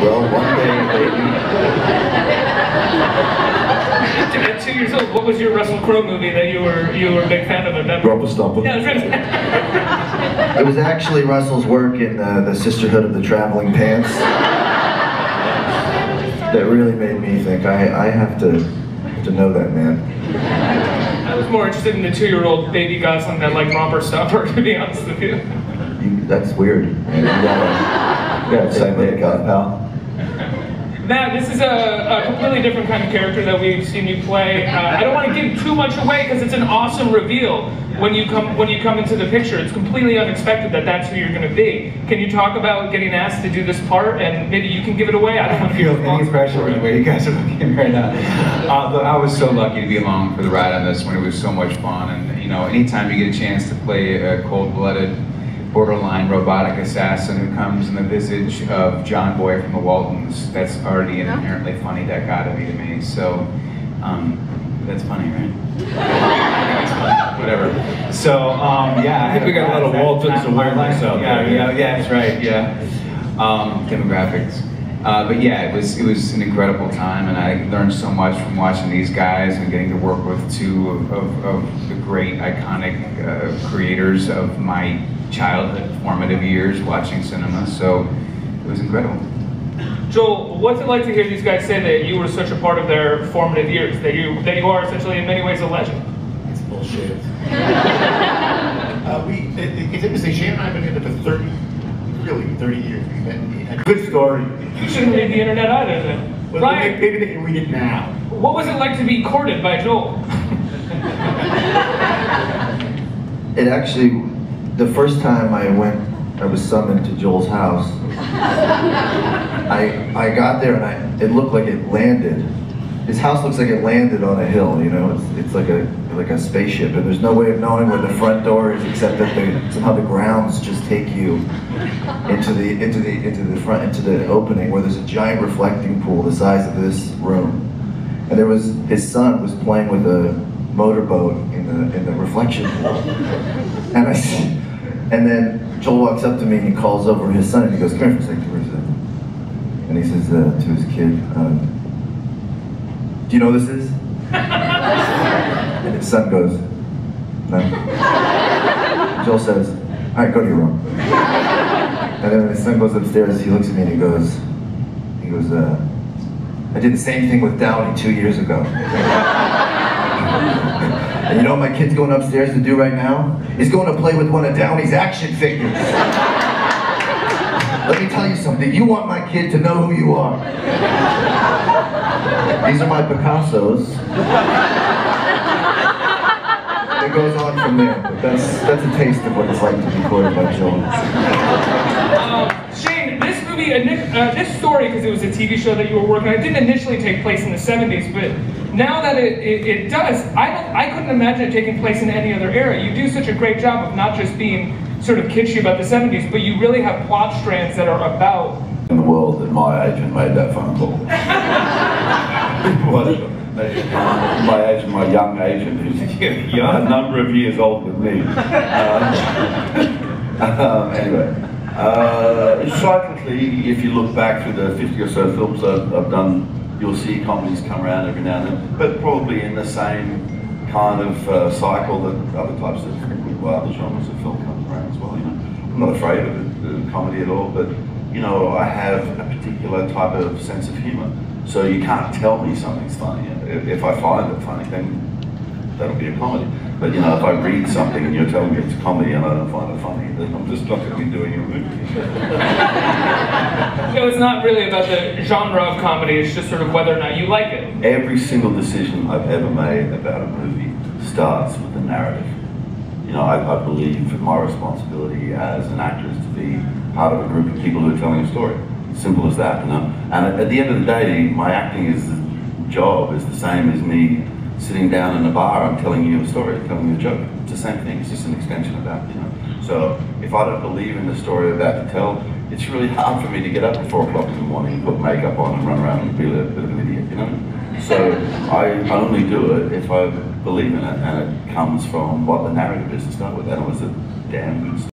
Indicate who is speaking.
Speaker 1: Well, one day,
Speaker 2: At 2 years old, what was your Russell Crowe movie that you were a big fan of at that point?
Speaker 1: Rubber Stomper.
Speaker 2: Yeah, that's right.
Speaker 1: It was actually Russell's work in the Sisterhood of the Traveling Pants that really made me think, I have to know that man.
Speaker 2: I was more interested in the 2-year-old baby Gosling that liked romper stopper, to be honest with you.
Speaker 1: That's weird. Man. You gotta say that, pal.
Speaker 2: Matt, this is a completely different kind of character that we've seen you play. I don't want to give too much away because it's an awesome reveal when you come into the picture. It's completely unexpected that that's who you're going to be. Can you talk about getting asked to do this part, and maybe you can give it away? I don't know if you're
Speaker 3: any pressure with the way you guys are looking right now. But I was so lucky to be along for the ride on this one. It was so much fun, and you know, anytime you get a chance to play a cold-blooded, borderline robotic assassin who comes in the visage of John Boy from the Waltons, that's already an inherently funny dichotomy to me. So that's funny, right? Whatever. So yeah,
Speaker 4: I think we got a lot of Waltons awareness out there.
Speaker 3: Yeah, that's right. Yeah, demographics. But yeah, it was an incredible time, and I learned so much from watching these guys and getting to work with two of the great iconic creators of my childhood formative years watching cinema. So it was incredible.
Speaker 2: Joel, what's it like to hear these guys say that you were such a part of their formative years, that you are essentially in many ways a legend?
Speaker 5: It's bullshit. It's interesting, Shane and I have been in it for 30 years. A good story.
Speaker 2: You shouldn't read the internet either then.
Speaker 5: Well,
Speaker 2: Ryan,
Speaker 5: maybe they can read it now.
Speaker 2: what was it like to be courted by Joel?
Speaker 1: It actually, the first time I was summoned to Joel's house. I got there and it looked like it landed. His house looks like it landed on a hill, you know. It's like a spaceship, and there's no way of knowing where the front door is except that somehow the grounds just take you into the opening where there's a giant reflecting pool the size of this room. And his son was playing with a motorboat in the reflection pool. And then Joel walks up to me and he calls over his son and he goes, "Come here for a second, and he says to his kid, "Do you know who this is?" And his son goes, "No." Joel says, "All right, go to your room." And then when his son goes upstairs, he looks at me and he goes, "I did the same thing with Downey 2 years ago." And you know what my kid's going upstairs to do right now? He's going to play with one of Downey's action figures. Let me tell you something, you want my kid to know who you are. These are my Picassos. It goes on from there, but that's a taste of what it's like to be courted by Joel.
Speaker 2: Shane, this movie, this story, because it was a TV show that you were working on, it didn't initially take place in the 70s, but now that it does, I couldn't imagine it taking place in any other era. You do such a great job of not just being sort of kitschy about the 70s, but you really have plot strands that are about...
Speaker 4: In the world that my agent made that phone call. Whatever. My agent, my young agent, who's a number of years older than me. Anyway, cyclically, if you look back through the 50 or so films I've done, you'll see comedies come around every now and then, but probably in the same kind of cycle that other types of other genres of film come around as well. You know, I'm not afraid of the comedy at all, but you know, I have a particular type of sense of humour. So you can't tell me something's funny. If I find it funny, then that'll be a comedy. But you know, if I read something and you're telling me it's a comedy and I don't find it funny, then I'm just not going to be doing a movie.
Speaker 2: So it's not really about the genre of comedy, it's just sort of whether or not you like it.
Speaker 4: Every single decision I've ever made about a movie starts with the narrative. You know, I believe my responsibility as an actor is to be part of a group of people who are telling a story. Simple as that, you know. And at the end of the day, my acting job is the same as me sitting down in a bar and telling you a story, telling you a joke. It's the same thing, it's just an extension of that, you know. So if I don't believe in the story I'm about to tell, it's really hard for me to get up at 4 o'clock in the morning and put makeup on and run around and be a bit of an idiot, you know. So I only do it if I believe in it, and it comes from what the narrative is to start with, and it was a damn good story.